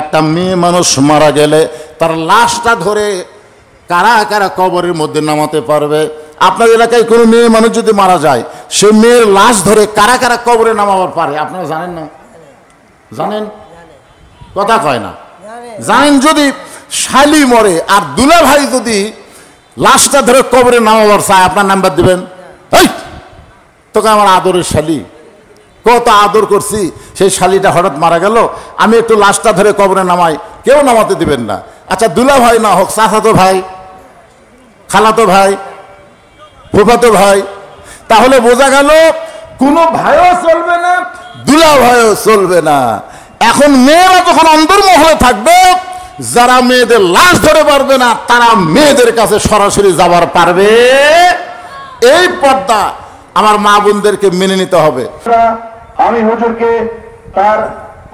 একটা মেয়ে মানুষ মারা গেলে তার লাশটা ধরে কারা কারা কবরের মধ্যে নামাতে পারবে? আপনার এলাকায় কোনো মেয়ে মানুষ যদি মারা যায়, সে মেয়ের লাশ ধরে কারা কারা কবরে নামাবার পারে? আপনারা জানেন না? জানেন? কথা কয় না। জানেন? যদি শালি মরে আর দুলা ভাই যদি লাশটা ধরে কবরে নামাবার চায়, আপনার নাম্বার দিবেন? এই তোকে আমার আদরের শালি, কত আদর করছি, সেই শালিটা হঠাৎ মারা গেল, আমি একটু লাশটা ধরে কবরে নামাই, কেউ নামাতে দিবেন না। আচ্ছা দুলা ভাই না হোক, চাচাতো ভাই, খালাতো ভাই, ফুফাতো ভাই, তাহলে বোঝা গেল কোনো ভাইও চলবে না, দুলা ভাইও চলবে না। এখন মেয়েরা যখন অন্তর্মহলে থাকবে, যারা মেয়েদের লাশ ধরে পারবে না, তারা মেয়েদের কাছে সরাসরি যাবার পারবে। এই পর্দা আমার মা বোনদেরকে মেনে নিতে হবে। আমি হুজুরকে তার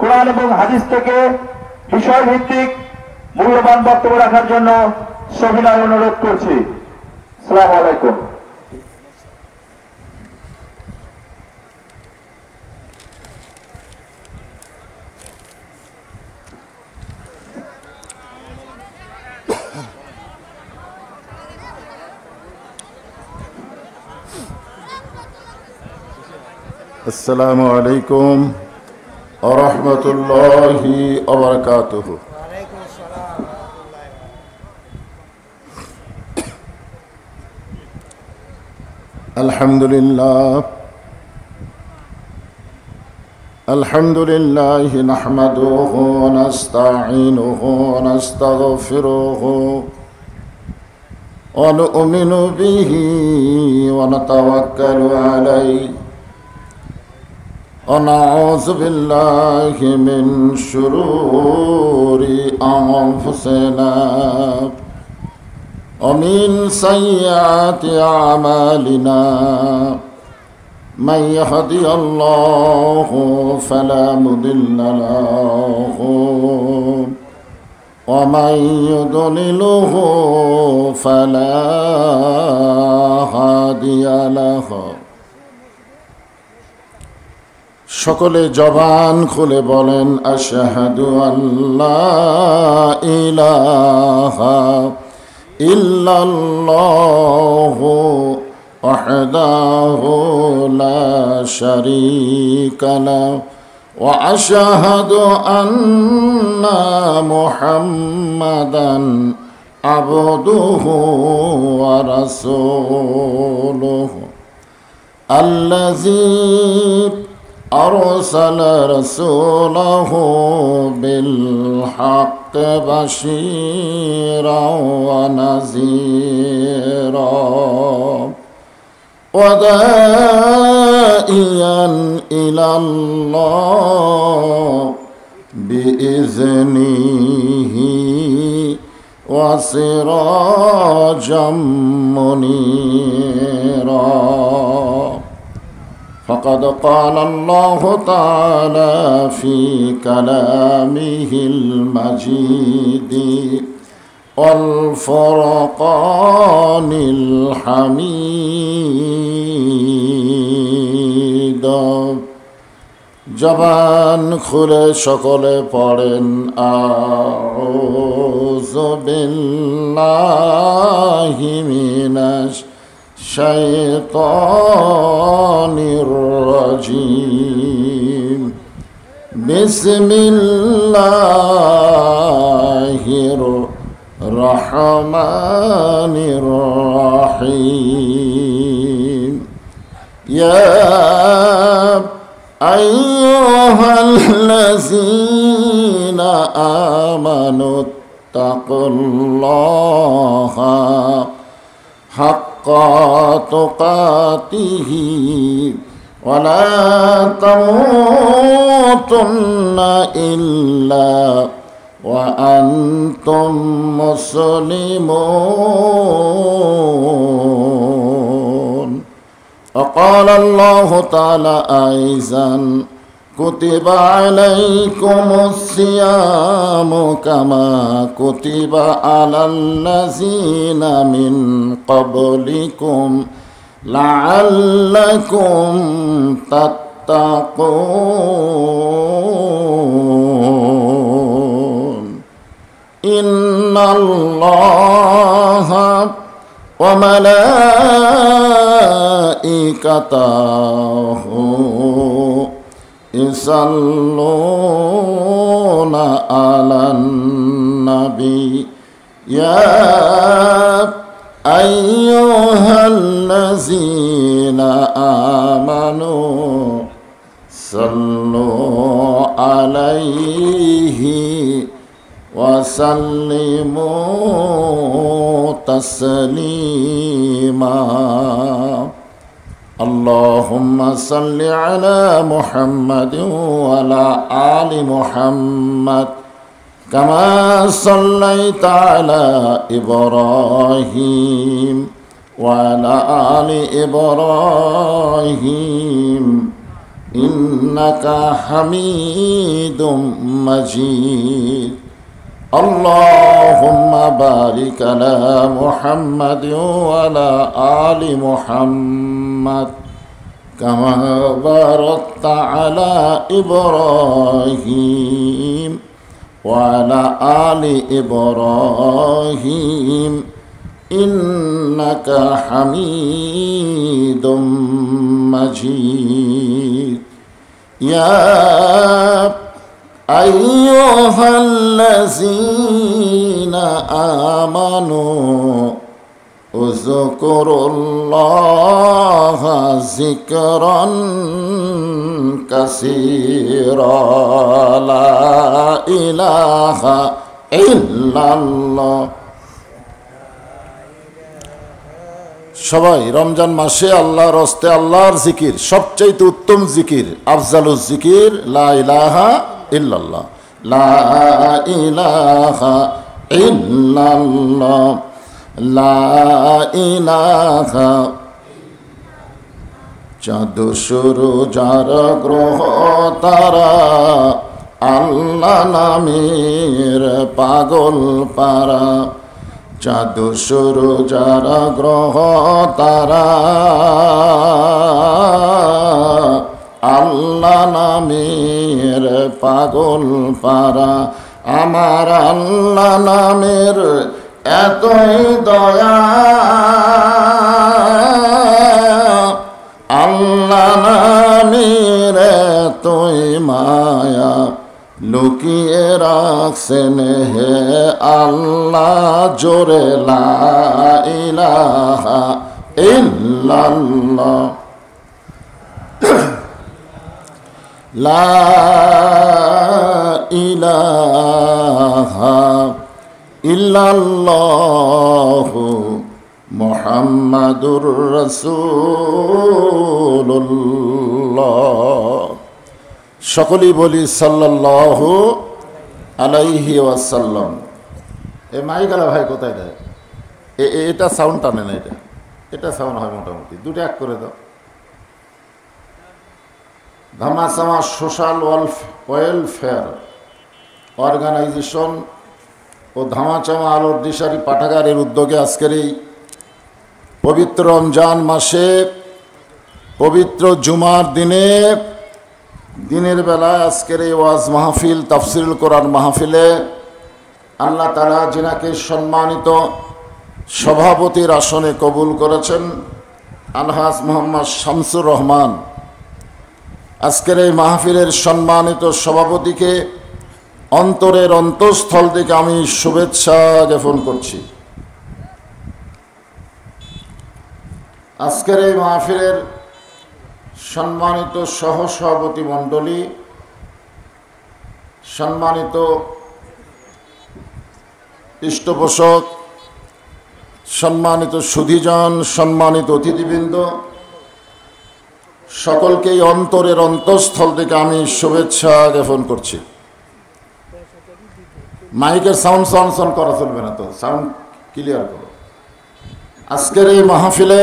কোরআন এবং হাদিস থেকে বিষয় ভিত্তিক মূল্যবান বক্তব্য রাখার জন্য সবিনয় অনুরোধ করছি। আসসালামু আলাইকুম। আসসালামু আলাইকুম ওয়া রাহমাতুল্লাহি ওয়া বারাকাতুহু। আলহামদুলিল্লাহ নাহমাদুহু ওয়া নাস্তাঈনুহু ওয়া নাস্তাগফিরুহু ওয়া নু'মিনু বিহি ওয়া নাতাওয়াক্কালু আলাইহি ونعوذ بالله من شرور أنفسنا ومن سيئات أعمالنا من يهدي الله فلا مضل له ومن يضلله فلا هادي له। সকলে জবান খুলে বলেন আশহাদু আল্লা ইলাহা ইল্লাল্লাহু ওয়াহদাহু লা শারীকা লাহু ওয়া আশহাদু আন্না মুহাম্মাদান আবদুহু ওয়া রাসূলুহু আল্লাযী أرسل رسوله بالحق بشيرا ونذيرا وداعيا إلى الله بإذنه وسراجا منيرا فقد قال الله تعالى في كلامه المجيد والفرقان الحميد। জবান খুলে সকলে পড়েন আউযু বিল্লাহি মিনাশ শাইতানির রাজিম। বিসমিল্লাহির রহমানির রহিম। ইয়া আইয়ুহাল্লাযীনা আমানুত্তাকুল্লাহা হাক্কা তুকাতিহি ওয়া লা তামুতুন্না ইল্লা ওয়া আনতুম মুসলিমুন। وقال الله تعالى أيضا كتب عليكم الصيام كما كتب على الذين من قبلكم لعلكم تتقون। ইন্নাল্লাহা ওয়া মালাইকাতাহু ইসাল্লুনা আলান নবী ইয়া আইয়ুহাল্লাযীনা আমানু সাল্লু আলাইহি ওয়া সাল্লিমু তাসলিমা আল্লাহুম্মা সাল্লি আলা মুহাম্মাদিন ওয়া আলা আলি মুহাম্মাদ কামা সাল্লাইতা আলা ইব্রাহিম ওয়া আলা আলি ইব্রাহিম ইন্নাকা হামিদুম মাজিদ আল্লাহুম্মা বারিক আলা মুহাম্মাদিন ওয়া আলা আলি মুহাম্মাদ কামা বারাকতা আলা ইব্রাহিম ওয়া আলা আলি ইব্রাহিম ইন্নাকা হামিদুম মাজিদ ইয়া আইয়ুহাল্লাযীনা আমানু উযকুরুল্লাহা যিকরান কাসীরা লা ইলাহা ইল্লাল্লাহ। সবাই রমজান মাসে আল্লাহর হস্তে আল্লাহর জিকির সবচেয়ে উত্তম জিকির, আফজালুজ জিকির লা ইলাহা ইল্লাল্লাহ, লা ইলাহা ইল্লাল্লাহ, লা ইলাহা। চাঁদ শুরু যার গ্রহ তারা আল্লাহ নামের পাগল পারা। চাঁদ শুরু যার গ্রহ তারা আল্লাহ নামের পাগল পারা। আমার আল্লাহ নামের এতই দয়া, আল্লাহ নামের এতই মায়া, লুকিয়ে রাখছেন হে আল্লাহ জোরে লা ইলাহা ইল্লাল্লাহ, লা ইলাহা ইল্লাল্লাহু মুহাম্মাদুর রাসূলুল্লাহ। সকলেই বলি সাল্লাল্লাহু আলাইহি ওয়াসাল্লাম। এ মাইকালা ভাই কোথায় দেয়? এটা সাউন্ড টানে না, এটা সাউন্ড হয় মোটামুটি, দুটো এক করে দাও। ধামাচামা সোশ্যাল ওয়েলফেয়ার অর্গানাইজেশন ও ধামাচামা আলোর দিশারি পাঠাগারের উদ্যোগে আজকের এই পবিত্র রমজান মাসে পবিত্র জুমার দিনে দিনের বেলায় আজকের এই ওয়াজ মাহফিল, তাফসিরুল কোরআন মাহফিলে আল্লাহ তাআলা যিনাকে সম্মানিত সভাপতির আসনে কবুল করেছেন, আলহাজ মোহাম্মদ শামসুর রহমান, আজকের এই মাহফিলের সম্মানিত সভাপতিকে অন্তরের অন্তঃস্থল থেকে আমি শুভেচ্ছা জ্ঞাপন করছি। আজকের এই মাহফিলের সম্মানিত সহসভাপতি মণ্ডলী, সম্মানিত পৃষ্ঠপোষক, সম্মানিত সুধীজন, সম্মানিত অতিথিবৃন্দ, সকলকেই অন্তরের অন্তঃস্থল থেকে আমি শুভেচ্ছা জ্ঞাপন করছি। মাইকের সাউন্ড করা চলবে না তো, সাউন্ড ক্লিয়ার করো। আজকের এই মাহফিলে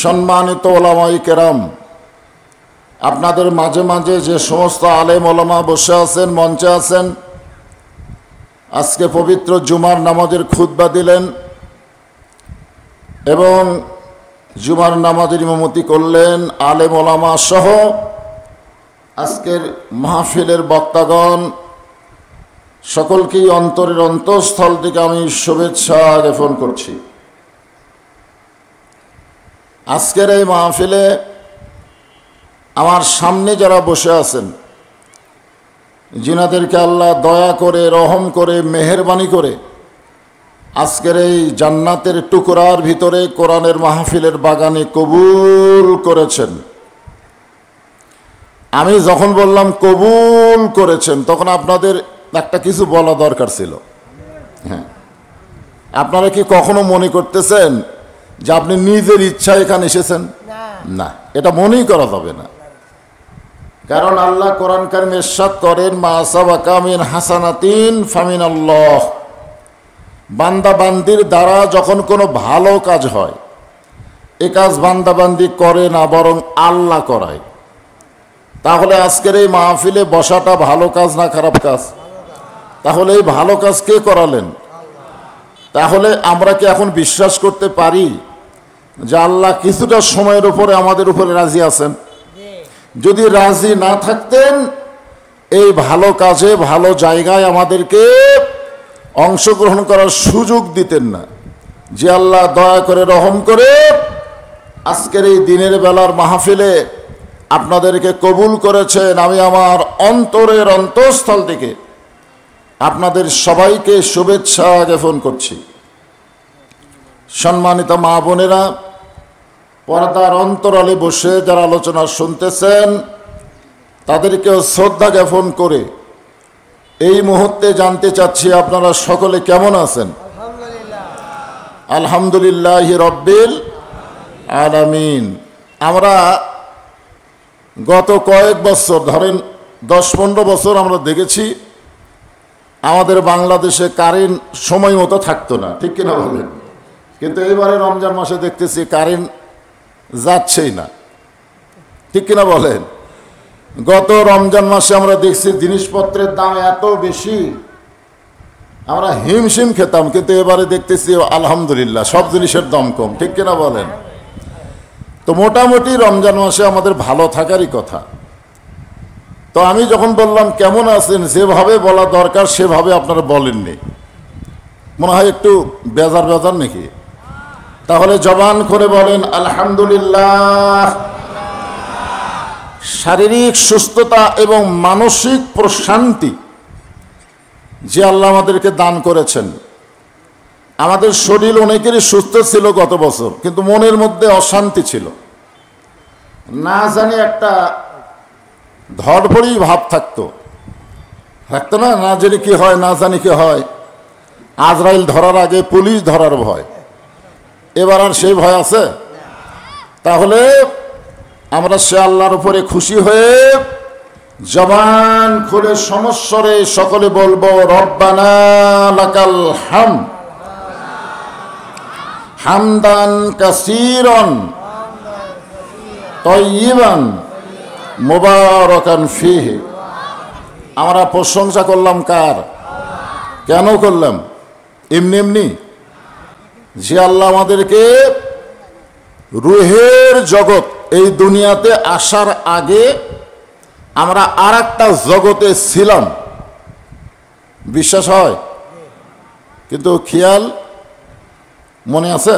সম্মানিত ওলামায়ে কেরাম, আপনাদের মাঝে মাঝে যে সমস্ত আলেম ওলামা বসে আছেন, মঞ্চে আছেন, আজকে পবিত্র জুমার নামাজের খুতবা দিলেন এবং জুমার নামাজের ইমামতি করলেন আলেম ওলামা সহ আজকের মাহফিলের বক্তাগণ, সকলকেই অন্তরের অন্তঃস্থল থেকে আমি শুভেচ্ছা জ্ঞাপন করছি। আজকের এই মাহফিলে আমার সামনে যারা বসে আছেন, যিনাদেরকে আল্লাহ দয়া করে, রহম করে, মেহেরবানি করে আজকের এই জান্নাতের টুকরার ভিতরে কোরআনের মাহফিলের বাগানে কবুল করেছেন। আমি যখন বললাম কবুল করেছেন, তখন আপনাদের একটা কিছু বলা দরকার ছিল। হ্যাঁ, আপনারা কি কখনো মনে করতেছেন যে আপনি নিজের ইচ্ছা এখানে এসেছেন? না, এটা মনেই করা যাবে না। কারণ আল্লাহ কোরআন কারিমে ইরশাদ করেন, মা আসাবাকা মিন হাসানাতিন ফামিনাল্লাহ। বান্দা বান্দির দ্বারা যখন কোনো ভালো কাজ হয়, এ কাজ বান্দা বান্দি করে না, বরং আল্লাহ করায়। তাহলে আজকের এই মাহফিলে বসাটা ভালো কাজ না খারাপ কাজ? তাহলে এই ভালো কাজ কে করালেন? তাহলে আমরা কি এখন বিশ্বাস করতে পারি যে আল্লাহ কিছুটা সময়ের উপরে আমাদের উপরে রাজি আছেন? যদি রাজি না থাকতেন, এই ভালো কাজে, ভালো জায়গায় আমাদেরকে অংশগ্রহণ করার সুযোগ দিতেন না। যে আল্লাহ দয়া করে, রহম করে আজকের এই দিনের বেলার মাহফিলে আপনাদেরকে কবুল করেছেন, আমি আমার অন্তরের অন্তঃস্থল থেকে আপনাদের সবাইকে শুভেচ্ছা জ্ঞাপন করছি। সম্মানিত মা বোনেরা, পর্দার অন্তরালে বসে যারা আলোচনা শুনতেছেন, তাদেরকেও শ্রদ্ধা জ্ঞাপন করে এই মুহূর্তে জানতে চাচ্ছি আপনারা সকলে কেমন আছেন? আলহামদুলিল্লাহ রব্বিল আলামিন। আমরা গত কয়েক বছর, ধরেন 10-15 বছর আমরা দেখেছি আমাদের বাংলাদেশে কারেন্ট সময় মতো থাকতো না, ঠিক কিনা বলেন? কিন্তু এবারে রমজান মাসে দেখতেছি কারেন্ট যাচ্ছেই না, ঠিক কিনা বলেন? গত রমজান মাসে আমরা দেখছি জিনিসপত্রের দাম এত বেশি, আমরা হিমশিম খেতাম, কিন্তু এবারে দেখতেছি আলহামদুলিল্লাহ সব জিনিসের দাম কম, ঠিক কিনা বলেন? তো মোটামুটি রমজান মাসে আমাদের ভালো থাকারই কথা। তো আমি যখন বললাম কেমন আছেন, যেভাবে বলা দরকার সেভাবে আপনারা বলেননি, মনে হয় একটু বেজার বেজার নাকি? তাহলে জবান করে বলেন আলহামদুলিল্লাহ। শারীরিক সুস্থতা এবং মানসিক প্রশান্তি যে আল্লাহ আমাদেরকে দান করেছেন। আমাদের শরীর অনেকেরই সুস্থ ছিল গত বছর, কিন্তু মনের মধ্যে অশান্তি ছিল, না জানি একটা ধড়ফড়ি ভাব থাকতো না, না জানি কি হয়, না জানি কি হয়। আজরাইল ধরার আগে পুলিশ ধরার ভয়, এবার আর সেই ভয় আছে? তাহলে আমরা সে আল্লাহর উপরে খুশি হয়ে জবান খুলে সমস্বরে সকলে বলবো, রব্বানা লাকাল হামদ হামদান কাসীরান তাইয়িবান মুবারাকান ফীহি। আমরা প্রশংসা করলাম কার? কেন করলাম? এমনি এমনি? যে আল্লাহ আমাদেরকে রূহের জগৎ, এই দুনিয়াতে আসার আগে আমরা আর একটা জগতে ছিলাম, বিশ্বাস হয়? কিন্তু খেয়াল মনে আছে?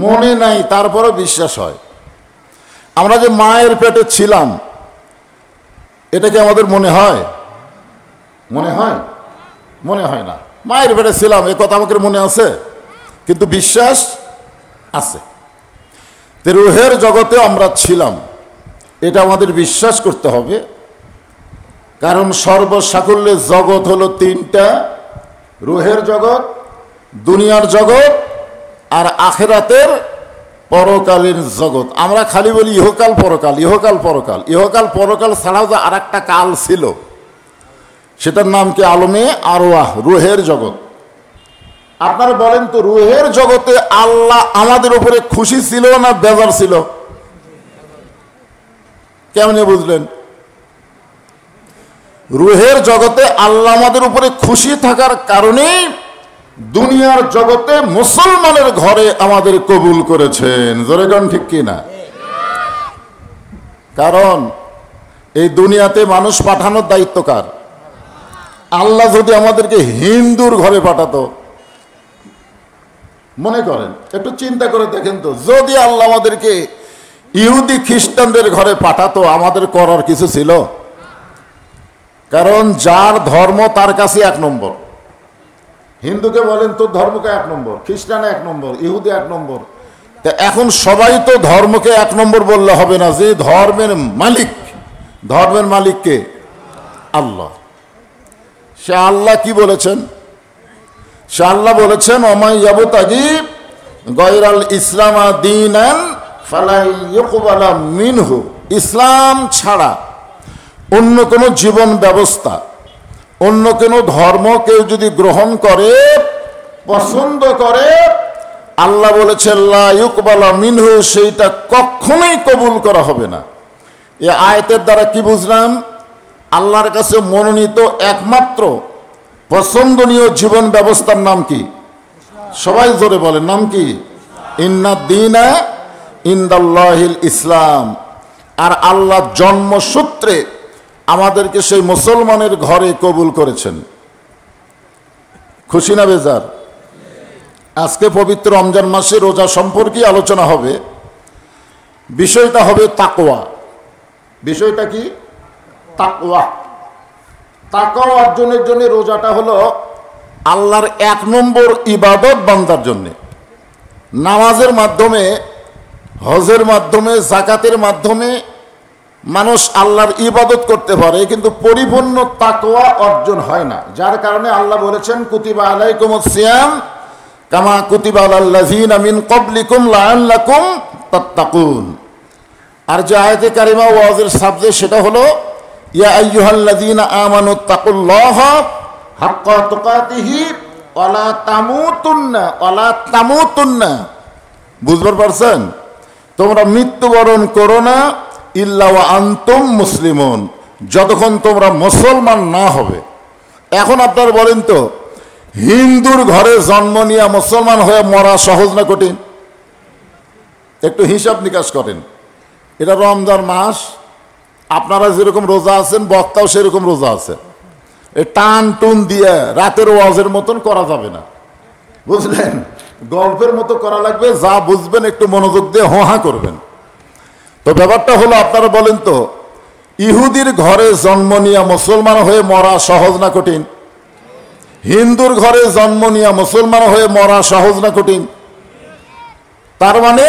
মনে নাই, তারপরও বিশ্বাস হয়। আমরা যে মায়ের পেটে ছিলাম, এটা কি আমাদের মনে হয়? মনে হয়? মনে হয় না। মায়ের পেটে ছিলাম এ কথা আমাদের মনে আছে, কিন্তু বিশ্বাস আছে। রূহের জগতে আমরা ছিলাম, এটা আমাদের বিশ্বাস করতে হবে। কারণ সর্বসাকুল্যের জগৎ হলো তিনটা: রূহের জগৎ, দুনিয়ার জগৎ, আর আখিরাতের পরকালের জগৎ। আমরা খালি বলি ইহকাল পরকাল, ইহকাল পরকাল। ইহকাল পরকাল ছাড়াও যে আর একটা কাল ছিল, সেটার নাম কি? আলমে আরওয়াহ, রূহের জগৎ। আপনারা বলেন তো, রূহের জগতে আল্লাহ আমাদের উপরে খুশি ছিল না বেজার ছিল? কেমনে বুঝলেন? রূহের জগতে আল্লাহ আমাদের উপরে খুশি থাকার কারণে দুনিয়ার জগতে মুসলমানের ঘরে আমাদের কবুল করেছেন। জোরে গান ঠিক কিনা? কারণ এই দুনিয়াতে মানুষ পাঠানোর দায়িত্ব কার? আল্লাহ যদি আমাদেরকে হিন্দুর ঘরে পাঠাতো, মনে করেন একটু চিন্তা করে দেখেন তো, যদি আল্লাহ আমাদেরকে ইহুদি খ্রিস্টানদের ঘরে পাঠাতো, আমাদের করার কিছু ছিল? কারণ যার ধর্ম তার কাছে 1 নম্বর। হিন্দুকে বলেন তোর ধর্মকে 1 নম্বর, খ্রিস্টান 1 নম্বর, ইহুদি 1 নম্বর। তা এখন সবাই তো ধর্মকে 1 নম্বর বললে হবে না। যে ধর্মের মালিক, ধর্মের মালিককে আল্লাহ। সে আল্লাহ কি বলেছেন? সে আল্লাহ বলেছেন ওমাই ইয়াবতাগি গায়রাল ইসলাম দীনান ফালা ইউকবালা মিনহু। ইসলাম ছাড়া অন্য কোনো জীবন ব্যবস্থা, অন্য কোনো ধর্ম কেউ যদি গ্রহণ করে, পছন্দ করে, আল্লাহ বলেছেন লা ইউকবালা মিনহু, সেইটা কখনোই কবুল করা হবে না। এই আয়াতের দ্বারা কি বুঝলাম? আল্লাহর কাছে মনোনীত একমাত্র পছন্দনীয় জীবন ব্যবস্থার নাম কি? সবাই জোরে বলেন, নাম কি? ইন্নাদ দীনা ইনদাল্লাহিল ইসলাম। আর আল্লাহ জন্মসূত্রে আমাদেরকে সেই মুসলমানের ঘরে কবুল করেছেন। খুশি না বেজার? আজকে পবিত্র রমজান মাসে রোজা সম্পর্কে আলোচনা হবে। বিষয়টা হবে তাকওয়া। বিষয়টা কি? তাকওয়া। তাকওয়া অর্জনের জন্য রোজাটা হলো আল্লাহর 1 নম্বর ইবাদত বান্দার জন্য। নামাজের মাধ্যমে, হজের মাধ্যমে, যাকাতের মাধ্যমে মানুষ আল্লাহর ইবাদত করতে পারে, কিন্তু পরিপূর্ণ তাকওয়া অর্জন হয় না। যার কারণে আল্লাহ বলেছেন কুতিবা আলাইকুমুস সিয়াম কামা কুতিবা আলাল লাযিনা মিন ক্বাবলিকুম লাআল্লাকুম তাত্তাকুন। আর যে আয়াতে কারিমা ওয়াজের সাবজেক্ট সেটা হলো ইয়া আইয়ুহাল্লাযীনা আমানুত্তাকুল্লাহা হাক্কা তুকাতিহি ওয়ালা তামুতুন্না। বুঝতে পারছেন? তোমরা মৃত্যুবরণ করো না ইল্লা ওয়া আনতুম মুসলিমুন, যতক্ষণ তোমরা মুসলমান না হবে। এখন আপনারা বলেন তো, হিন্দুর ঘরে জন্ম নিয়ে মুসলমান হয়ে মরা সহজ না কঠিন? একটু হিসাব নিকাশ করেন। এটা রমজান মাস, আপনারা যেরকম রোজা আছেন, বক্তাও সেরকম রোজা আছে। এই টান টুন দিয়ে রাতের ওয়াজের মতন করা যাবে না, বুঝলেন? গল্পের মতো করা লাগবে। যা বুঝবেন একটু মনোযোগ দিয়ে হোহা করবেন। তো ব্যাপারটা হলো, আপনারা বলেন তো, ইহুদির ঘরে জন্ম নিয়ে মুসলমান হয়ে মরা সহজ না কঠিন? হিন্দুর ঘরে জন্ম নিয়ে মুসলমান হয়ে মরা সহজ না কঠিন? তার মানে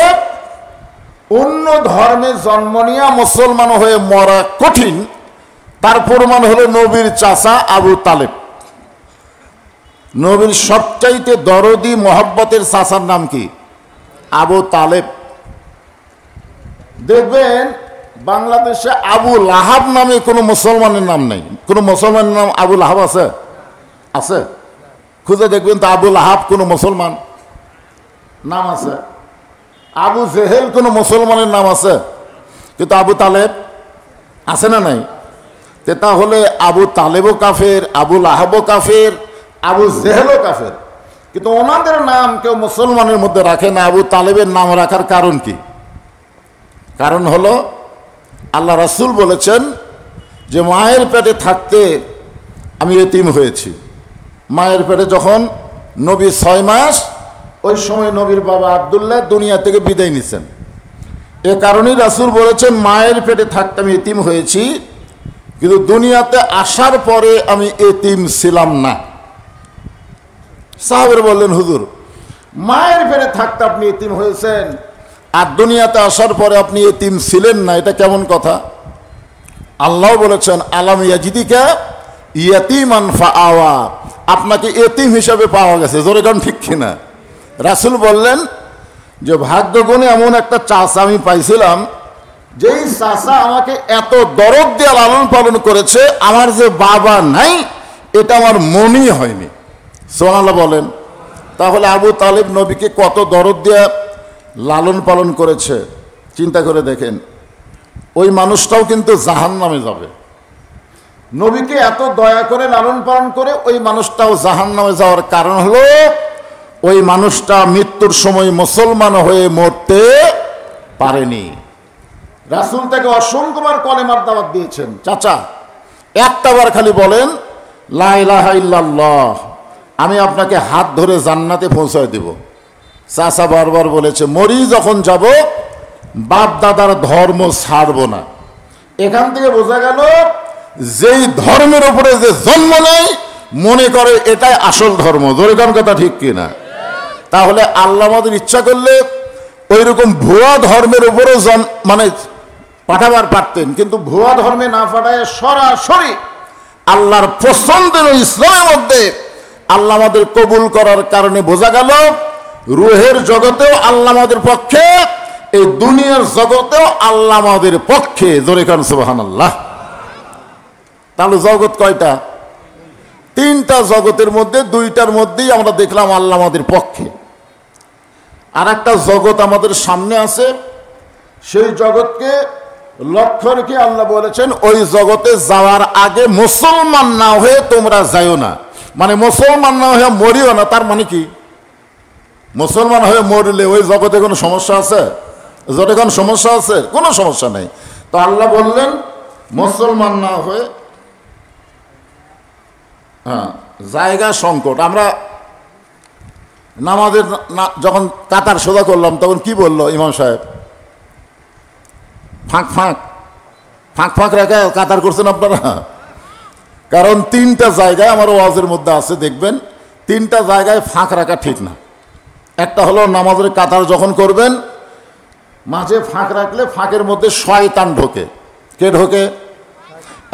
অন্য ধর্মে জন্ম নিয়ে মুসলমান হয়ে মরা কঠিন। তার প্রমাণ হলো নবীর চাচা আবু তালেব। নবীর সবচাইতে দরদি মহব্বতের চাচার নাম কি? আবু তালেব। দেখবেন বাংলাদেশে আবু লাহাব নামে কোনো মুসলমানের নাম নেই। কোনো মুসলমানের নাম আবু লাহাব আছে? আছে? খুঁজে দেখবেন তো আবু লাহাব কোনো মুসলমান নাম আছে? আবু জেহেল কোনো মুসলমানের নাম আছে? কিন্তু আবু তালেব আছে না নাই? তাহলে আবু তালেবও কাফের, আবু লাহাবও কাফের, আবু জেহেলও কাফের। কিন্তু ওনাদের নাম কেউ মুসলমানের মধ্যে রাখে না। আবু তালেবের নাম রাখার কারণ কি? কারণ হলো আল্লাহ রাসূল বলেছেন যে মায়ের পেটে থাকতে আমি এতিম হয়েছি। মায়ের পেটে যখন নবী 6 মাস, ওই সময় নবীর বাবা আব্দুল্লাহ দুনিয়া থেকে বিদায় নিছেন। এ কারণেই রাসূল বলেছেন মায়ের পেটে থাকতে আমি এতিম হয়েছি, কিন্তু দুনিয়াতে আসার পরে আমি এতিম ছিলাম না। সাহাবারা বললেন হুজুর, মায়ের পেটে থাকতে আপনি এতিম হয়েছেন আর দুনিয়াতে আসার পরে আপনি এতিম ছিলেন না, এটা কেমন কথা? আল্লাহ বলেছেন আলাম ইয়াজিদিকা ইয়াতীমান ফাআওয়া, আপনাকে এতিম হিসাবে পাওয়া গেছে। জোরে গান ঠিক কিনা? রাসূল বললেন যে ভাগ্যগুণে এমন একটা চাচা আমি পাইছিলাম, যেই চাচা আমাকে এত দরদ দিয়ে লালন পালন করেছে, আমার যে বাবা নাই এটা আমার মনেই হয়নি। সুবহানাল্লাহ বলেন। তাহলে আবু তালেব নবীকে কত দরদ দিয়ে লালন পালন করেছে চিন্তা করে দেখেন। ওই মানুষটাও কিন্তু জাহান্নামে যাবে। নবীকে এত দয়া করে লালন পালন করে ওই মানুষটাও জাহান্নামে যাওয়ার কারণ হলো ওই মানুষটা মৃত্যুর সময় মুসলমান হয়ে মরতে পারেনি। রাসূল তাকে অসংখ্যবার কলেমার দাওয়াত দিয়েছেন। চাচা একটাবার খালি বলেন লা ইলাহা ইল্লাল্লাহ, আমি আপনাকে হাত ধরে জান্নাতে পৌঁছায় দেব। চাচা বারবার বলেছে মরি যখন যাব বাপ দাদার ধর্ম ছাড়ব না। এখান থেকে বোঝা গেল যেই ধর্মের উপরে যে জন্ম নেয় মনে করে এটাই আসল ধর্ম। জোরে কোন কথা ঠিক কিনা? তাহলে আল্লাহ আমাদের ইচ্ছা করলে ওই রকম ভুয়া ধর্মের উপরও মানে পাঠাবার পারতেন, কিন্তু ভুয়া ধর্মে না পাঠায় সরাসরি আল্লাহর পছন্দের ইসলামের মধ্যে আল্লাহ আমাদের কবুল করার কারণে বোঝা গেল রুহের জগতেও আল্লাহ আমাদের পক্ষে, এই দুনিয়ার জগতেও আল্লাহ আমাদের পক্ষে। জোরে কান সুবহানাল্লাহ। তাহলে জগৎ কয়টা? তিনটা জগতের মধ্যে দুইটার মধ্যেই আমরা দেখলাম আল্লাহ আমাদের পক্ষে। আর একটা জগৎ আমাদের সামনে আছে, সেই জগৎকে লক্ষ্য রেখে আল্লাহ বলেছেন ওই জগতে যাওয়ার আগে মুসলমান না হয়ে তোমরা যাইও না। মানে মুসলমান না হয়ে মরিও না। তার মানে কি? মুসলমান হয়ে মরলে ওই জগতে কোনো সমস্যা আছে? জগতে কোনো সমস্যা আছে? কোনো সমস্যা নেই। তো আল্লাহ বললেন মুসলমান না হয়ে, হ্যাঁ, জায়গা সংকট। আমরা নামাজের যখন কাতার সোজা করলাম তখন কি বললো ইমাম সাহেব? ফাঁক ফাঁক ফাঁক ফাঁক রেখে কাতার করছেন আপনারা। কারণ তিনটা জায়গায় আমার ওয়াজের মধ্যে আছে, দেখবেন তিনটা জায়গায় ফাঁক রাখা ঠিক না। একটা হলো নামাজের কাতার যখন করবেন মাঝে ফাঁক রাখলে ফাঁকের মধ্যে শয়তান ঢোকে। কে ঢোকে?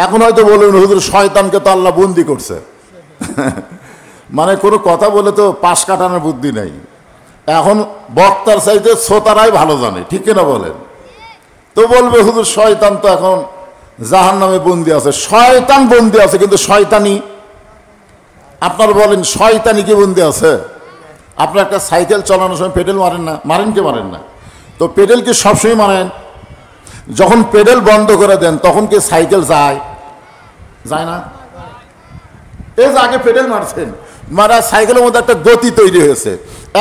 এখন হয়তো বলুন হুজুর শয়তানকে তো আল্লাহ বন্দি করছে। মানে কোনো কথা বলে তো পাশ কাটানোর বুদ্ধি নেই। এখন বক্তার চাইতে শ্রোতারাই ভালো জানে, ঠিক কিনা বলেন? তো বলবে হুজুর শয়তান তো এখন জাহান্নামে বন্দি আছে। শয়তান বন্দি আছে, কিন্তু শয়তানি আপনার বলেন শয়তানি কি বন্দি আছে? আপনার একটা সাইকেল চালানোর সময় পেডেল মারেন না? মারেন কি মারেন না? তো পেডেল কি সবসময় মারেন? যখন পেডেল বন্ধ করে দেন তখন কি সাইকেল যায়? যায় না? এই যে আগে পেডেল মারছেন, মারা সাইকেলের মধ্যে একটা গতি তৈরি হয়েছে।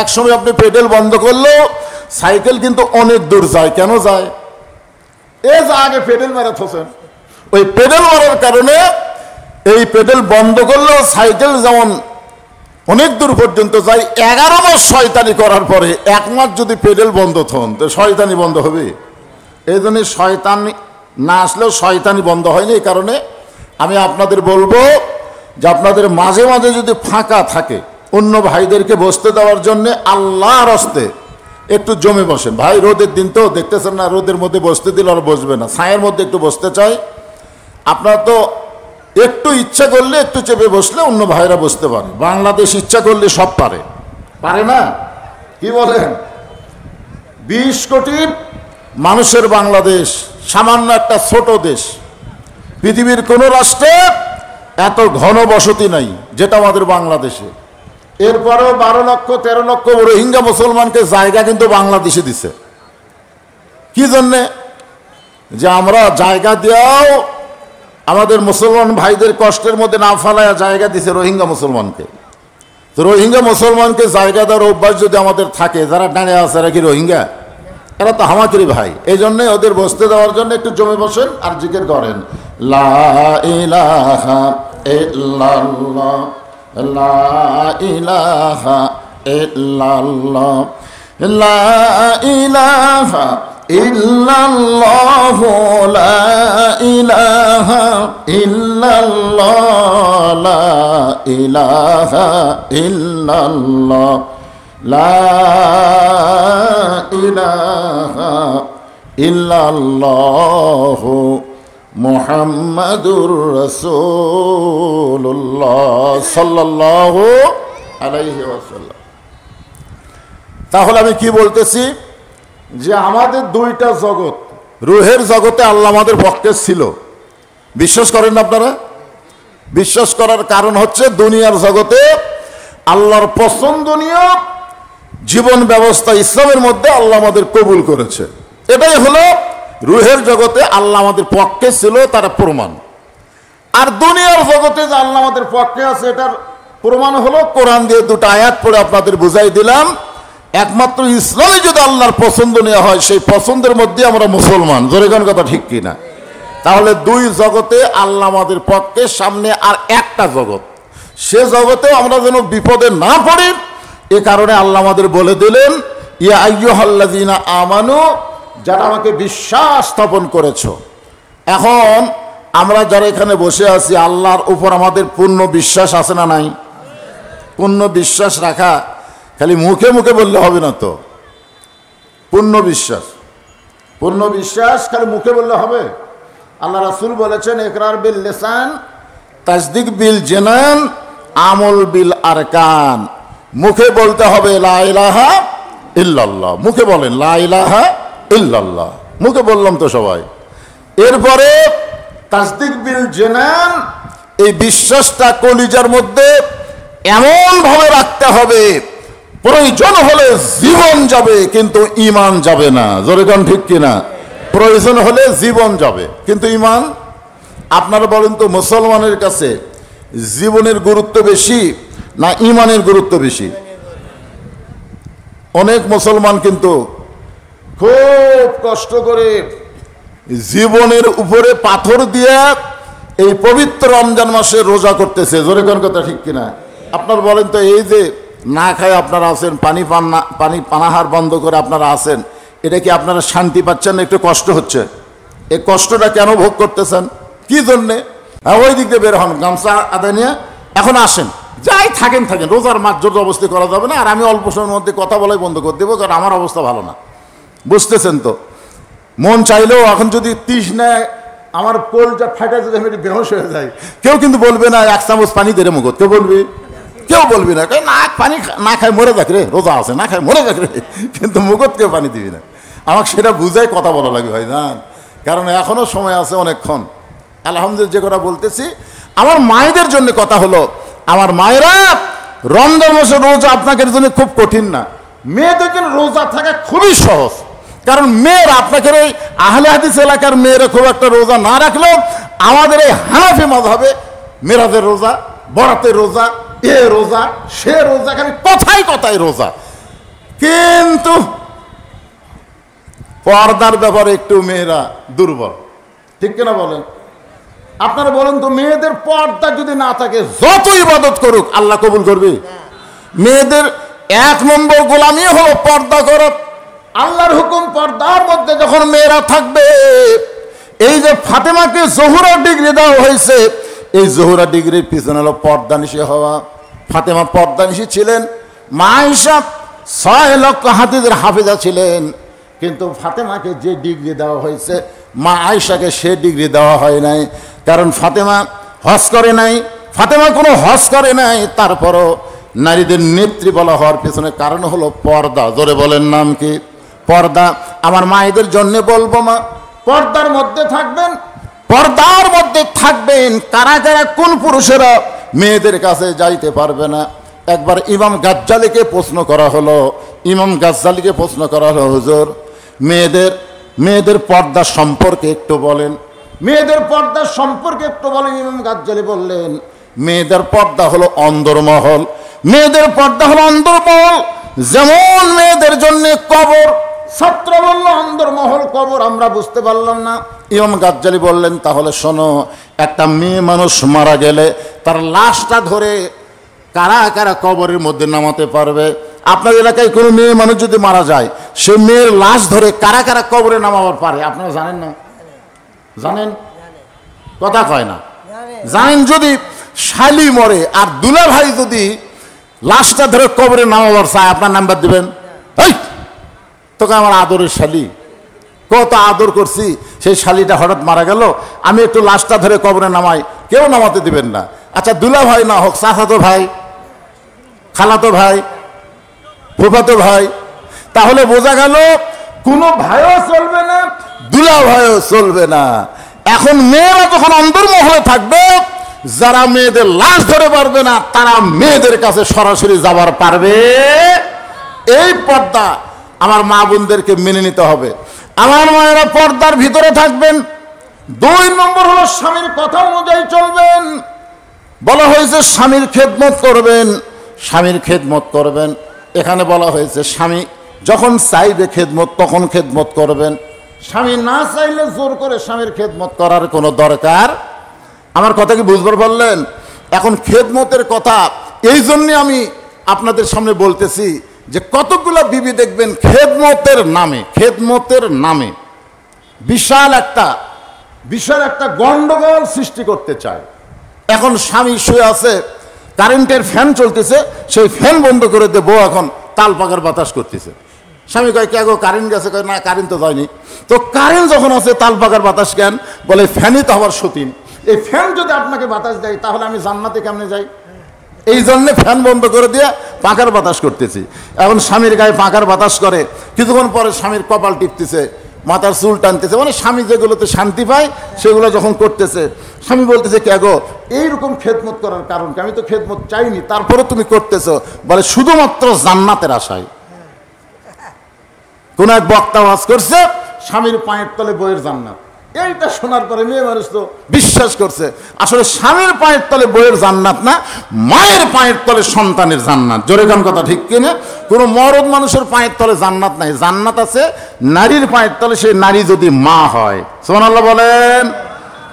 এক সময় আপনি পেডেল বন্ধ করলেও সাইকেল কিন্তু অনেক দূর যায়। কেন যায়? এই যে আগে পেডেল মারা থাকেন, ওই পেডেল মারার কারণে এই পেডেল বন্ধ করলেও সাইকেল যেমন অনেক দূর পর্যন্ত যায়। 11 মাস শয়তানি করার পরে 1 মাস যদি পেডেল বন্ধ থন তো শয়তানি বন্ধ হবে? এই জন্য শয়তানি না আসলেও শয়তানি বন্ধ হয়নি। এই কারণে আমি আপনাদের বলবো যে আপনাদের মাঝে মাঝে যদি ফাঁকা থাকে অন্য ভাইদেরকে বসতে দেওয়ার জন্য আল্লাহর হস্তে একটু জমে বসেন। ভাই রোদের দিন তো দেখতেছেন না, রোদের মধ্যে বসতে দিলে আর বসবে না, ছায়ের মধ্যে একটু বসতে চাই। আপনার তো একটু ইচ্ছা করলে একটু চেপে বসলে অন্য ভাইরা বসতে পারে। বাংলাদেশ ইচ্ছা করলে সব পারে, পারে না? কি বলেন? 20 কোটি মানুষের বাংলাদেশ সামান্য একটা ছোট দেশ। পৃথিবীর কোন রাষ্ট্রে এত ঘন বসতি নাই যেটা আমাদের বাংলাদেশে। এরপরেও 12 লক্ষ 13 লক্ষ রোহিঙ্গা মুসলমানকে জায়গা কিন্তু বাংলাদেশে দিছে। কি জন্যে? যে আমরা জায়গা দিয়েও আমাদের মুসলমান ভাইদের কষ্টের মধ্যে না ফেলায় জায়গা দিছে রোহিঙ্গা মুসলমানকে। তো রোহিঙ্গা মুসলমানকে জায়গা দেওয়ার অভ্যাস যদি আমাদের থাকে, যারা দাঁড়িয়ে আছে এরা কি রোহিঙ্গা? এরা তো হামাকিরি ভাই। এই জন্যে ওদের বসতে দেওয়ার জন্য একটু জমে বসেন আর জিকির করেন লা ইলাহা ইল্লাল্লাহ, লা ইলাহা ইল্লাল্লাহ, লা ইলাহা ইল্লাল্লাহু, লা ইলাহা ইল্লাল্লাহ, লা ইলাহা ইল্লাল্লাহ, লা ইলাহা ইল্লাল্লাহু মুহাম্মাদুর রাসূলুল্লাহ সাল্লাল্লাহু আলাইহি ওয়াসাল্লাম। তাহলে আমি কি বলতেছি? যে আমাদের দুইটা জগৎ, রুহের জগতে আল্লাহ আমাদের পক্ষে ছিল। বিশ্বাস করেন না আপনারা? বিশ্বাস করার কারণ হচ্ছে দুনিয়ার জগতে আল্লাহর পছন্দনীয় জীবন ব্যবস্থা ইসলামের মধ্যে আল্লাহ আমাদের কবুল করেছে। এটাই হলো রুহের জগতে আল্লাহ আমাদের পক্ষে ছিল, তার প্রমাণ। আর দুনিয়ার জগতে যে আল্লাহ আমাদের পক্ষে আছে এটার প্রমাণ হলো কোরআন দিয়ে 2টা আয়াত পড়ে আপনাদের বুঝাই দিলাম। একমাত্র ইসলামে যদি আল্লাহর পছন্দ নেওয়া হয় সেই পছন্দের মধ্যে আমরা মুসলমান। জোরে কোন কথা ঠিক কিনা? তাহলে দুই জগতে আল্লাহ আমাদের পক্ষে, সামনে আর একটা জগৎ, সে জগতেও আমরা যেন বিপদে না পড়ি, এ কারণে আল্লাহ আমাদের বলে দিলেন, ইয়া আইয়ুহাল্লাযীনা আমানু, যারা আমাকে বিশ্বাস স্থাপন করেছো। এখন আমরা যারা এখানে বসে আছি, আল্লাহর উপর আমাদের পূর্ণ বিশ্বাস আছে না নাই? পূর্ণ বিশ্বাস রাখা খালি মুখে মুখে বললে হবে না তো। পূর্ণ বিশ্বাস খালি মুখে বললে হবে? আল্লাহ রাসূল বলেছেন, ইকরার বিল লিসান, তাসদিক বিল জানান, আমল বিল আরকান। মুখে বলতে হবে লা ইলাহা ইল্লাল্লাহ, মুখে বলেন লা ইলাহা ইল্লাল্লাহ, মুখে বললাম তো সবাই। এরপরে তাসদিক বিল জানান, এই বিশ্বাসটা কলিজার মধ্যে এমন ভাবে রাখতে হবে, প্রয়োজন হলে জীবন যাবে কিন্তু ঈমান যাবে না। জোরে কোন ঠিক কিনা? প্রয়োজন হলে জীবন যাবে কিন্তু ঈমান। আপনারা বলেন তো, মুসলমানের কাছে জীবনের গুরুত্ব বেশি না ঈমানের গুরুত্ব বেশি? অনেক মুসলমান কিন্তু খুব কষ্ট করে জীবনের উপরে পাথর দিয়ে এই পবিত্র রমজান মাসে রোজা করতেছে। জোরে কোন কথা ঠিক কিনা? আপনার বলেন তো, এই যে না খায় আপনারা আছেন, পানি পানাহার বন্ধ করে আপনারা আছেন, এটা কি আপনারা শান্তি পাচ্ছেন না? একটু কষ্ট হচ্ছে। এই কষ্টটা কেন ভোগ করতেছেন? কি জন্যে? ওই দিক দিয়ে বের হন, গামছা আদায় নিয়ে এখন আসেন, যাই থাকেন, রোজার মাস জোর অবস্থা করা যাবে না। আর আমি অল্প সময়ের মধ্যে কথা বলাই বন্ধ করে দেবো, কারণ আমার অবস্থা ভালো না। বুঝতেছেন তো? মন চাইলেও এখন যদি তৃষ্ণায় আমার কোলটা ফাটা যদি আমি বেহোশ হয়ে যাই, কেউ কিন্তু বলবে না 1 চামচ পানি দে রে মুখ, কেউ বলবি? কেউ বলবি না, না পানি না খায় মরে যাক রে, রোজা আছে না খায় মরে যাক রে, কিন্তু মুখত কেউ পানি দিবি না। আমাকে সেটা বুঝাই কথা বলা লাগে ভাই, জান, কারণ এখনো সময় আছে অনেকক্ষণ। আলহামদুলিল্লাহ, যে কথা বলতেছি আমার মায়েদের জন্য কথা হলো, আমার মায়েরা, রমজান মাসের রোজা আপনাদের জন্য খুব কঠিন না, মেয়েদের জন্য রোজা থাকা খুবই সহজ। কারণ মেয়েরা, আপনাকে এই আহলে হাদিস এলাকার মেয়েরা খুব একটা রোজা না রাখলেও আমাদের এই হানাফি মাযহাবে মেরাজের রোজা, বরাতের রোজা, এ রোজা সে রোজা, খালি কথাই কথাই রোজা। কিন্তু পর্দার ব্যাপারে একটু মেয়েরা দুর্বল, ঠিক কিনা বলেন? আপনারা বলেন তো, মেয়েদের পর্দা যদি না থাকে, যত ইবাদত করুক আল্লাহ কবুল করবে? মেয়েদের 1 নম্বর গোলামি হলো পর্দা করা। আল্লাহর হুকুম, পর্দার মধ্যে যখন মেয়েরা থাকবে, এই যে ফাতেমাকে জোহরা ডিগ্রি দেওয়া হয়েছে, এই জোহরা ডিগ্রির পিছনে হলো পর্দানিশী হওয়া। ফাতেমা পর্দানিশী ছিলেন, মা আয়েশা 6 লক্ষ হাদিসের হাফেজা ছিলেন, কিন্তু ফাতেমাকে যে ডিগ্রি দেওয়া হয়েছে, মা আয়েশাকে সে ডিগ্রি দেওয়া হয় নাই। কারণ ফাতেমা হজ করে নাই, ফাতেমা কোনো হজ করে নাই, তারপরও নারীদের নেত্রী বলা হওয়ার পিছনে কারণ হলো পর্দা। জোরে বলেন, নাম কি? পর্দা। আমার মায়েদের জন্য বলবো, মা পর্দার মধ্যে থাকবেন, পর্দার মধ্যে থাকবেন। কারা কারা, কোন পুরুষেরা মেয়েদের কাছে যাইতে পারবে না? একবার ইমাম গাজ্জালিকে প্রশ্ন করা হলো, হুজুর মেয়েদের পর্দা সম্পর্কে একটু বলেন, মেয়েদের পর্দা সম্পর্কে একটু বলেন। ইমাম গাজ্জালি বললেন, মেয়েদের পর্দা হলো অন্দরমহল, মেয়েদের পর্দা হলো অন্দরমহল। যেমন মেয়েদের জন্য কবর, ছাত্র বলল অন্দরমহল কবর, আমরা বুঝতে পারলাম না। ইমাম গাজ্জালি বললেন, তাহলে শোনো, একটা মেয়ে মানুষ মারা গেলে তার লাশটা ধরে কারা কারা কবরের মধ্যে নামাতে পারবে? আপনার এলাকায় কোনো মেয়ে মানুষ যদি মারা যায়, সে মেয়ের লাশ ধরে কারা কারা কবরে নামাবার পারে? আপনারা জানেন না? জানেন? কথা কয় না। জানেন? যদি শালি মরে আর দুলা ভাই যদি লাশটা ধরে কবরে নামাবার চায়, আপনার নাম্বার দিবেন? এই তোকে আমার আদরের শালি, কত আদর করছি, সেই শালিটা হঠাৎ মারা গেল, আমি একটু লাশটা ধরে কবরে নামাই, কেউ নামাতে দিবেন না। আচ্ছা, দুলা ভাই না হোক, চাচাতো ভাই, খালাতো ভাই, ফুফাতো ভাই, তাহলে বোঝা গেল কোনো ভাইও চলবে না, দুলা ভাইও চলবে না। এখন মেয়েরা যখন অন্দরমহলে থাকবে, যারা মেয়েদের লাশ ধরে পারবে না, তারা মেয়েদের কাছে সরাসরি যাবার পারবে। এই পর্দা আমার মা বোনদেরকে মেনে নিতে হবে। আমার মায়েরা পর্দার ভিতরে থাকবেন। 2 নম্বর হলো স্বামীর কথা অনুযায়ী চলবেন। বলা হয়েছে স্বামীর খেদমত করবেন, স্বামীর খেদমত করবেন। এখানে বলা হয়েছে স্বামী যখন চাইবে খেদমত, তখন খেদমত করবেন। স্বামী না চাইলে জোর করে স্বামীর খেদমত করার কোনো দরকার। আমার কথা কি বুঝবার পারলেন? এখন খেদমতের কথা এই জন্যে আমি আপনাদের সামনে বলতেছি যে কতগুলো বিবি দেখবেন খেদমতের নামে বিশাল একটা গন্ডগোল সৃষ্টি করতে চায়। এখন স্বামী শুয়ে আছে, কারেন্টের ফ্যান চলতেছে, সেই ফ্যান বন্ধ করে দিয়ে বউ এখন তাল পাকার বাতাস করতেছে। স্বামী কয় কে গো কারেন্ট গেছে? কয় না কারেন্ট তো যায়নি। তো কারেন্ট যখন আছে তাল পাকার বাতাস কেন? বলে ফ্যানই তো আবার সতীন, এই ফ্যান যদি আপনাকে বাতাস দেয় তাহলে আমি জান্নাতে কেমনে যাই? এই জন্যে ফ্যান বন্ধ করে দিয়ে পাখার বাতাস করতেছি। এখন স্বামীর গায়ে পাখার বাতাস করে, কিছুক্ষণ পরে স্বামীর কপাল টিপতেছে, মাথার চুল টানতেছে, মানে স্বামী যেগুলোতে শান্তি পায় সেগুলো যখন করতেছে, স্বামী বলতেছে কে গো এইরকম খেদমত করার কারণ কি? আমি তো খেদমত চাইনি, তারপরে তুমি করতেছো। বলে শুধুমাত্র জান্নাতের আশায়। কোন এক বক্তা ওয়াজ করছে স্বামীর পায়ের তলে বইয়ের জান্নাত। এইটা শোনার পরে মেয়ে মানুষ তো বিশ্বাস করছে আসলে স্বামীর পায়ের তলে বইয়ের জান্নাত না, মায়ের পায়ের তলে সন্তানের জান্নাত। জোরে গান কথা ঠিক কিনা? কোনো মরদ মানুষের পায়ের তলে জান্নাত নাই, জান্নাত আছে নারীর পায়ের তলে, সেই নারী যদি মা হয়। সুবহানাল্লাহ বলেন।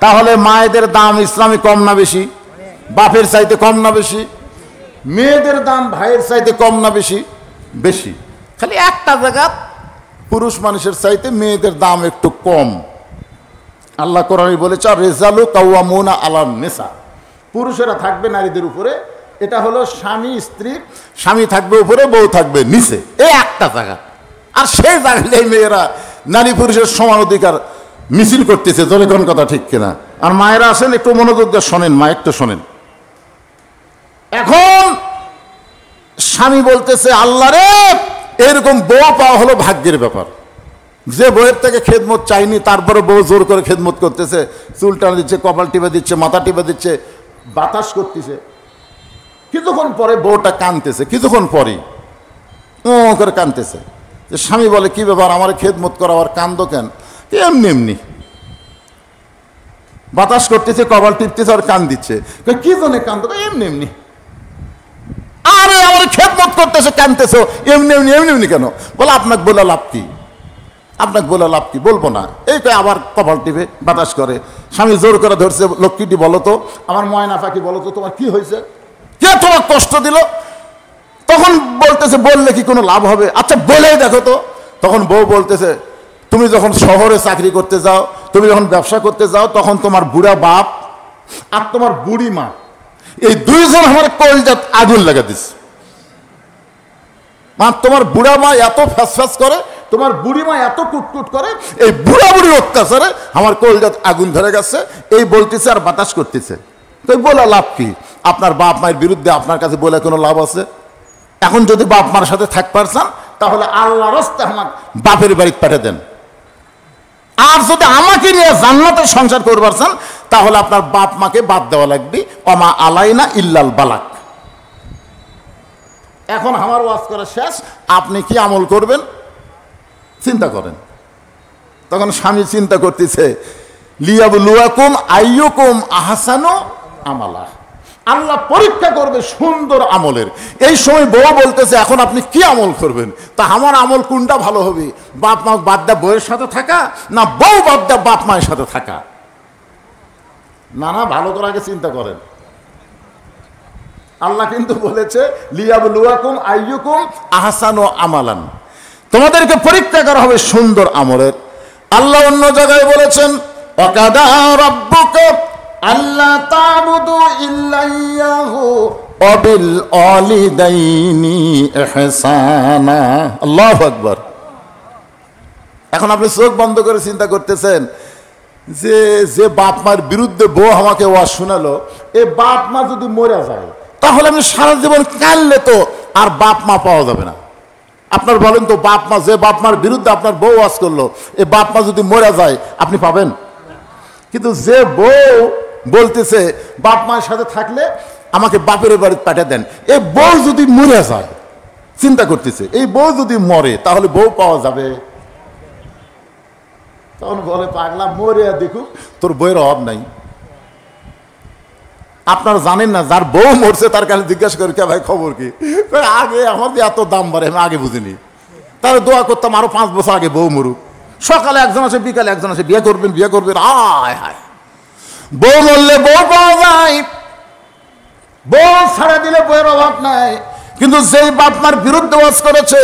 তাহলে মায়েদের দাম ইসলামে কম না বেশি? বাপের চাইতে কম না বেশি? মেয়েদের দাম ভাইয়ের চাইতে কম না বেশি? বেশি। খালি একটা জায়গা পুরুষ মানুষের চাইতে মেয়েদের দাম একটু কম। আল্লাহ কোরআনে বলেছে রিজালু কাওয়ামুনা আলান নিসা, পুরুষেরা থাকবে নারীদের উপরে। এটা হলো স্বামী থাকবে উপরে, বউ থাকবে নিচে, এই একটা জায়গা। আর সেই জায়গায় মেয়েরা নারী পুরুষের সমান অধিকার মিছিল করতেছে। জোরে কোন কথা ঠিক কিনা? আর মায়েরা আসেন একটু মনোযোগ দিয়ে শোনেন, মা একটু শোনেন। এখন স্বামী বলতেছে আল্লাহ রে, এরকম বউ পাওয়া হলো ভাগ্যের ব্যাপার। যে বউয়ের থেকে খেদমত চাইনি তারপরে বউ জোর করে খেদমত করতেছে, চুল টানা দিচ্ছে, কপাল টিপে দিচ্ছে, মাথা টিপে দিচ্ছে, বাতাস করতেছে। কিছুক্ষণ পরে বউটা কাঁদতেছে, কিছুক্ষণ পরেই ও করে কাঁদতেছে। স্বামী বলে কি ব্যাপার, আমার খেদমত করা আর কান্দো কেন? এমনি এমনি বাতাস করতেছে, কপাল টিপতেছে আর কান দিচ্ছে। কি জন্য কান্দো? এমনি এমনি। আরে আমার খেদমত করতেছে কাঁদতেছো, এমনি এমনি এমনি এমনি কেন? বলে আপনাকে বলে লাভ কি? আপনাকে বলে লাভ কি? বলবো না। এইটা আবার কপাল টিপে বাতাস করে। স্বামী জোর করে ধরছে, লক্ষ্মীটি বলো তো, আমার ময়না পাখি বলো তো, তোমার কি হয়েছে? কে তোমার কষ্ট দিল? তখন বলতেছে বললে কি কোনো লাভ হবে? আচ্ছা বলেই দেখো তো। তখন বউ বলতেছে তুমি যখন শহরে চাকরি করতে যাও, তুমি যখন ব্যবসা করতে যাও, তখন তোমার বুড়া বাপ আর তোমার বুড়ি মা, এই দুইজন আমার কলজাত আগুন লাগা দিচ্ছে। মা তোমার বুড়া মা এত ফ্যাস করে, তোমার বুড়ি মা এত কুটকুট করে, এই বুড়া বুড়ির অত্যাচারে আমার কলজাত আগুন ধরে গেছে। এই বলতেছে আর বাতাস করতেছে। তো বলে লাভ কি? আপনার বাপ মায়ের বিরুদ্ধে আপনার কাছে বলে কোনো লাভ আছে? এখন যদি বাপ মার সাথে থাকতে চান তাহলে আল্লাহর রাস্তায় আমার বাপের বাড়ি পাঠিয়ে দেন। আর যদি আমাকে নিয়ে জান্নাতের সংসার করবার চান তাহলে আপনার বাপ মাকে বাদ দেওয়া লাগবে। ওমা আলাইনা ইল্লাল বালাক। এখন আমার ওয়াজ করা শেষ, আপনি কি আমল করবেন চিন্তা করেন। তখন স্বামী চিন্তা করতেছে লিয়াবলুয়াকুম আইয়ুকুম আহসানু আমালা, আল্লাহ পরীক্ষা করবে সুন্দর আমলের। এই সময় বউ বলতেছে এখন আপনি কি আমল করবেন? তা আমার আমল কোনটা ভালো হবে? বাপ মা বাদ দা বউয়ের সাথে থাকা, না বউ বাদ দা বাপ মায়ের সাথে থাকা? না না, ভালো করে আগে চিন্তা করেন। আল্লাহ কিন্তু বলেছে লিয়াবলুয়াকুম আইয়ুকুম আহসানু আমালান, তোমাদেরকে পরীক্ষা করা হবে সুন্দর আমলের। আল্লাহ অন্য জায়গায় বলেছেন ওয়াকাদা রাব্বুকা আল্লা তা'বুদু ইল্লা ইয়াহু ওয়া বিল ওয়ালিদাইনি ইহসানা। আল্লাহু আকবার। এখন আপনি চোখ বন্ধ করে চিন্তা করতেছেন যে যে বাপ মার বিরুদ্ধে বউ আমাকে ওয়াজ শোনালো, এই বাপ মা যদি মরে যায় তাহলে আমি সারা জীবন কাঁদলে তো আর বাপ মা পাওয়া যাবে না। আপনার বলেন তো, বাপ মা, যে বাপ মার বিরুদ্ধে আপনার বউ ওয়াজ করলো, এই বাপ মা যদি মরে যায় আপনি পাবেন? কিন্তু যে বউ বলতেছে বাপ মায়ের সাথে থাকলে আমাকে বাপের বাড়িতে পাঠিয়ে দেন, এই বউ যদি মরে যায়, চিন্তা করতেছে এই বউ যদি মরে তাহলে বউ পাওয়া যাবে? তখন বলে পাগলা মরে দেখুক, তোর বইয়ের অভাব নাই। আপনারা জানেন না, যার বউ মরছে তার কাছে জিজ্ঞাসা করে কে ভাই খবর কি? আগে আমার এত দাম বাড়ে আমি আগে বুঝিনি, তাহলে দোয়া করতাম আরো 5 বছর আগে বউ মরুক, সকালে একজন আছে, বিকালে একজন আছে, বিয়ে করবেন বিয়ে করবেন। আয় হায়, বউ মরলে বউ পাওয়া যায়, বউ ছাড়া দিলে বউয়ের অভাব নাই। কিন্তু যেই বাপ মার বিরুদ্ধে ওয়াজ করেছে,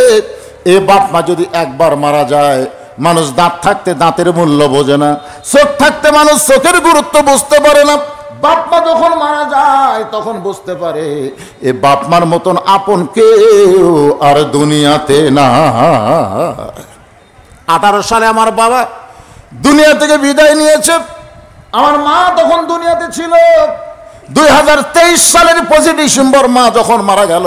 এই বাপ মা যদি একবার মারা যায়, মানুষ দাঁত থাকতে দাঁতের মূল্য বোঝে না, চোখ থাকতে মানুষ চোখের গুরুত্ব বুঝতে পারে না। বাপ মা যখন মারা যায় তখন বুঝতে পারে এ বাপ মার মতন আপন কেউ আর দুনিয়াতে না। 18 সালে আমার বাবা দুনিয়া থেকে বিদায় নিয়েছে। আমার মা তখন দুনিয়াতে ছিল। 2023 সালের 25 ডিসেম্বর মা যখন মারা গেল,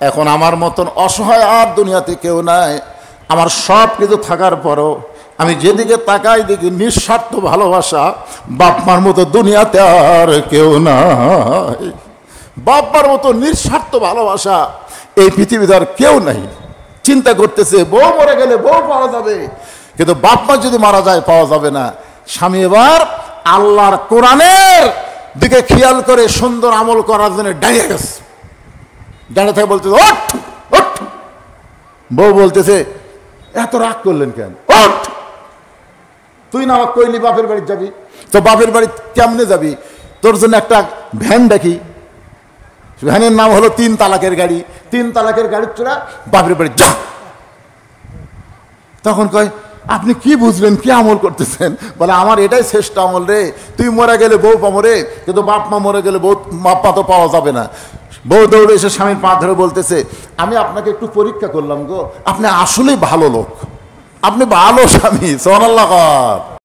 এখন আমার মতন অসহায় আর দুনিয়াতে কেউ নাই। আমার সব কিছু থাকার পরও আমি যেদিকে তাকাই দেখি নিঃস্বার্থ ভালোবাসা। বাপমার মতো দুনিয়াতে আর কেউ নাই। বাপমার মতো নিঃস্বার্থ ভালোবাসা এই পৃথিবীতে আর কেউ নাই। চিন্তা করতেছে বউ মরে গেলে বউ পাওয়া যাবে, কিন্তু বাপমা যদি মারা যায় পাওয়া যাবে না। স্বামী এবার আল্লাহর কোরআনের দিকে খেয়াল করে সুন্দর আমল করার জন্য দাঁড়িয়ে গেছে। দাঁড়িয়ে থেকে বলতেছে ওঠ ওঠ। বউ বলতেছে এত রাগ করলেন কেন? ওঠ, তুই না আমাকে কইলি বাপের বাড়ি যাবি, তো বাপের বাড়ি কেমনে যাবি? তোর জন্য একটা ভ্যান ডাকি। ভ্যানের নাম হলো 3 তালাকের গাড়ি। 3 তালাকের গাড়ির চড়া বাপের বাড়ি যা। তখন কয় আপনি কি বুঝলেন, কি আমল করতেছেন? বলে আমার এটাই শ্রেষ্ঠ আমল রে। তুই মরে গেলে বউ পাবো রে, কিন্তু বাপ মা মরে গেলে বউ বাপ মা তো পাওয়া যাবে না। বউ দৌড়ে এসে স্বামীর পা ধরে বলতেছে আমি আপনাকে একটু পরীক্ষা করলাম গো, আপনি আসলেই ভালো লোক, আপনি ভালো স্বামী। সুবহানাল্লাহ।